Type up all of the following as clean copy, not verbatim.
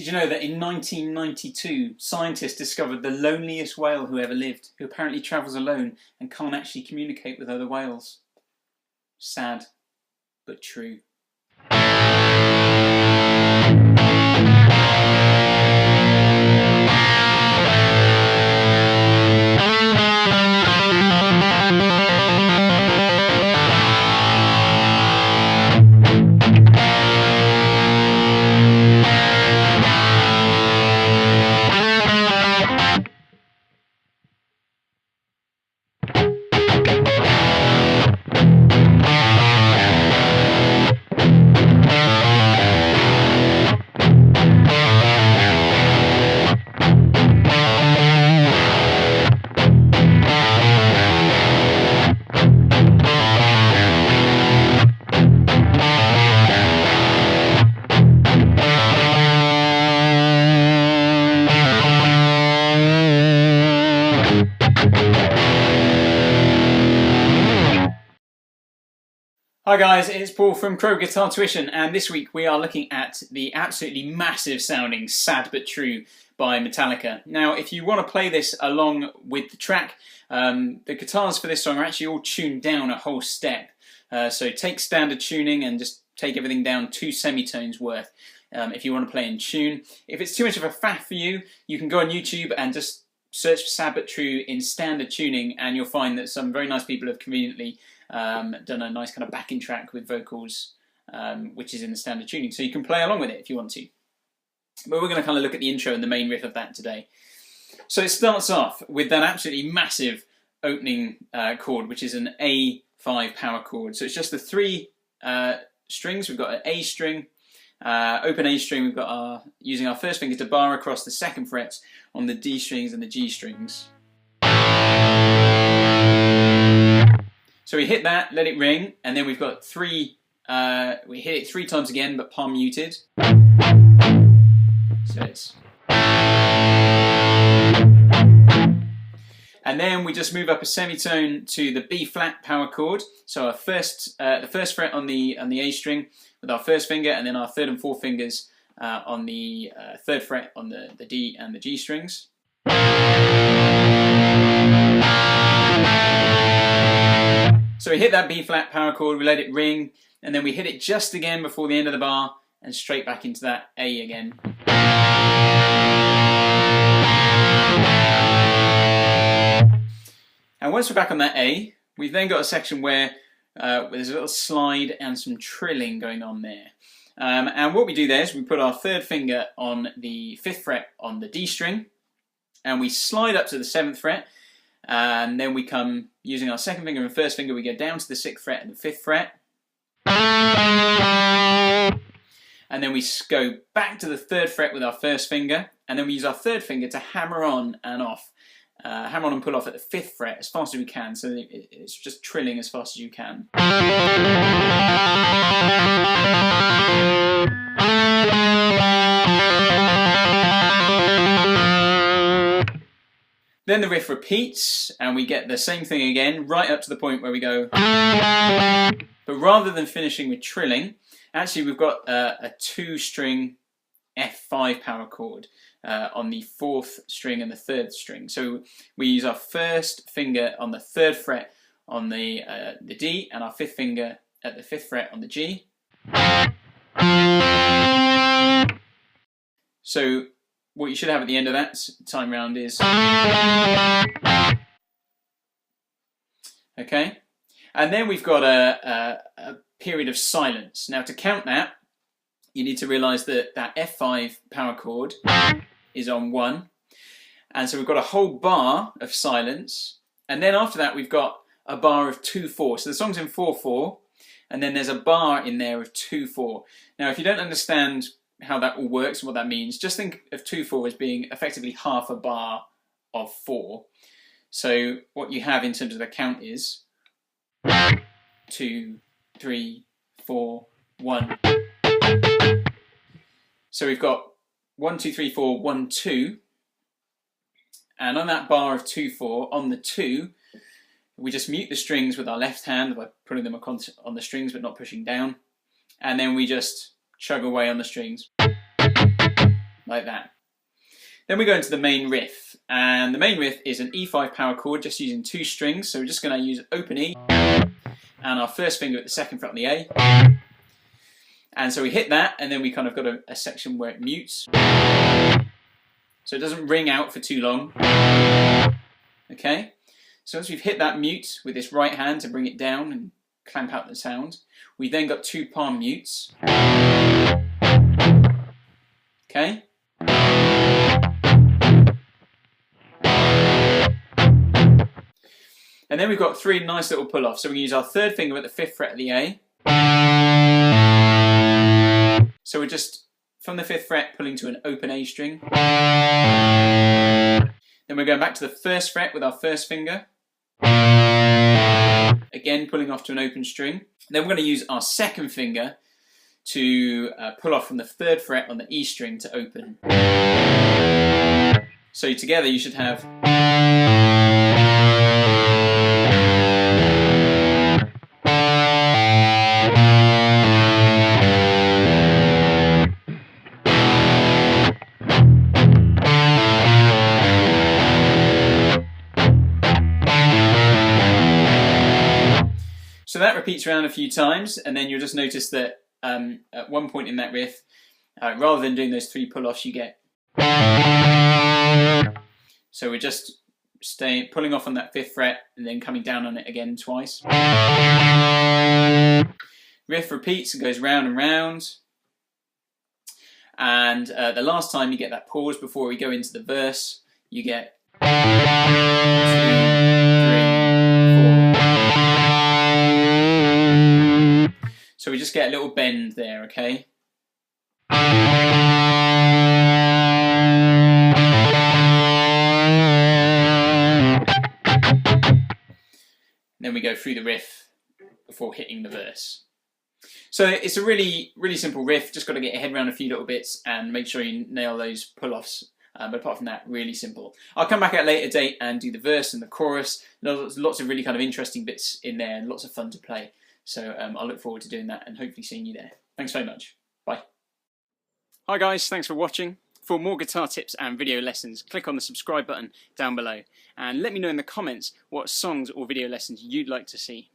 Did you know that in 1992, scientists discovered the loneliest whale who ever lived, who apparently travels alone and can't actually communicate with other whales? Sad, but true. Hi guys, it's Paul from Crow Guitar Tuition, and this week we are looking at the absolutely massive sounding Sad But True by Metallica. Now, if you want to play this along with the track, the guitars for this song are actually all tuned down a whole step. So take standard tuning and just take everything down 2 semitones worth if you want to play in tune. If it's too much of a faff for you, you can go on YouTube and just search for Sad But True in standard tuning, and you'll find that some very nice people have conveniently done a nice kind of backing track with vocals, which is in the standard tuning, so you can play along with it if you want to. But we're going to kind of look at the intro and the main riff of that today. So it starts off with that absolutely massive opening chord, which is an A5 power chord. So it's just the 3 strings. We've got an A string, open A string. We've got using our first finger to bar across the 2nd frets on the D strings and the G strings. So we hit that, let it ring, and then we've got 3, we hit it 3 times again, but palm muted. So it's... And then we just move up a semitone to the B flat power chord. So our the first fret on the A string with our first finger, and then our 3rd and 4th fingers on the 3rd fret on the D and the G strings. So we hit that B flat power chord, we let it ring, and then we hit it just again before the end of the bar and straight back into that A again. And once we're back on that A, we've then got a section where there's a little slide and some trilling going on there. And what we do there is we put our 3rd finger on the 5th fret on the D string, and we slide up to the 7th fret, and then we come, using our 2nd finger and 1st finger, we go down to the 6th fret and the 5th fret. And then we go back to the 3rd fret with our 1st finger, and then we use our 3rd finger to hammer on and off. Hammer on and pull off at the 5th fret as fast as we can, so it's just trilling as fast as you can. Then the riff repeats, and we get the same thing again, right up to the point where we go... But rather than finishing with trilling, actually we've got a 2-string F5 power chord on the 4th string and the 3rd string. So we use our 1st finger on the 3rd fret on the D, and our 5th finger at the 5th fret on the G. So what you should have at the end of that time round is... Okay, and then we've got a period of silence. Now to count that, you need to realise that that F5 power chord is on 1, and so we've got a whole bar of silence, and then after that we've got a bar of 2/4. So the song's in 4/4, and then there's a bar in there of 2/4. Now if you don't understand how that all works and what that means, just think of 2/4 as being effectively half a bar of 4. So what you have in terms of the count is 2, 3, 4, 1. So we've got 1, 2, 3, 4, 1, 2, and on that bar of 2/4, on the 2, we just mute the strings with our left hand by putting them on the strings but not pushing down, and then we just chug away on the strings. like that. Then we go into the main riff, and the main riff is an E5 power chord just using 2 strings, so we're just going to use open E and our first finger at the 2nd fret on the A. And so we hit that, and then we kind of got a section where it mutes, so it doesn't ring out for too long. Okay, so once we've hit that mute with this right hand to bring it down and clamp out the sound, we then got 2 palm mutes. Okay. And then we've got 3 nice little pull-offs. So we can use our 3rd finger at the 5th fret of the A. So we're just, from the 5th fret, pulling to an open A string. Then we're going back to the 1st fret with our 1st finger. Again, pulling off to an open string. Then we're going to use our 2nd finger to pull off from the 3rd fret on the E string to open. So together you should have... So that repeats around a few times, and then you'll just notice that at one point in that riff, rather than doing those 3 pull-offs, you get... So we're just pulling off on that 5th fret and then coming down on it again twice. Riff repeats and goes round and round. And the last time you get that pause before we go into the verse, you get 2, 3, 4. So we just get a little bend there, okay? Then we go through the riff before hitting the verse. So it's a really, really simple riff. Just got to get your head around a few little bits and make sure you nail those pull-offs. But apart from that, really simple. I'll come back at a later date and do the verse and the chorus. There's lots of really kind of interesting bits in there and lots of fun to play. So I'll look forward to doing that and hopefully seeing you there. Thanks very much. Bye. Hi guys, thanks for watching. For more guitar tips and video lessons, click on the subscribe button down below and let me know in the comments what songs or video lessons you'd like to see.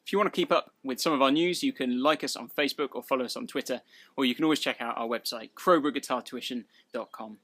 If you want to keep up with some of our news, you can like us on Facebook or follow us on Twitter, or you can always check out our website, crowboroughguitartuition.com.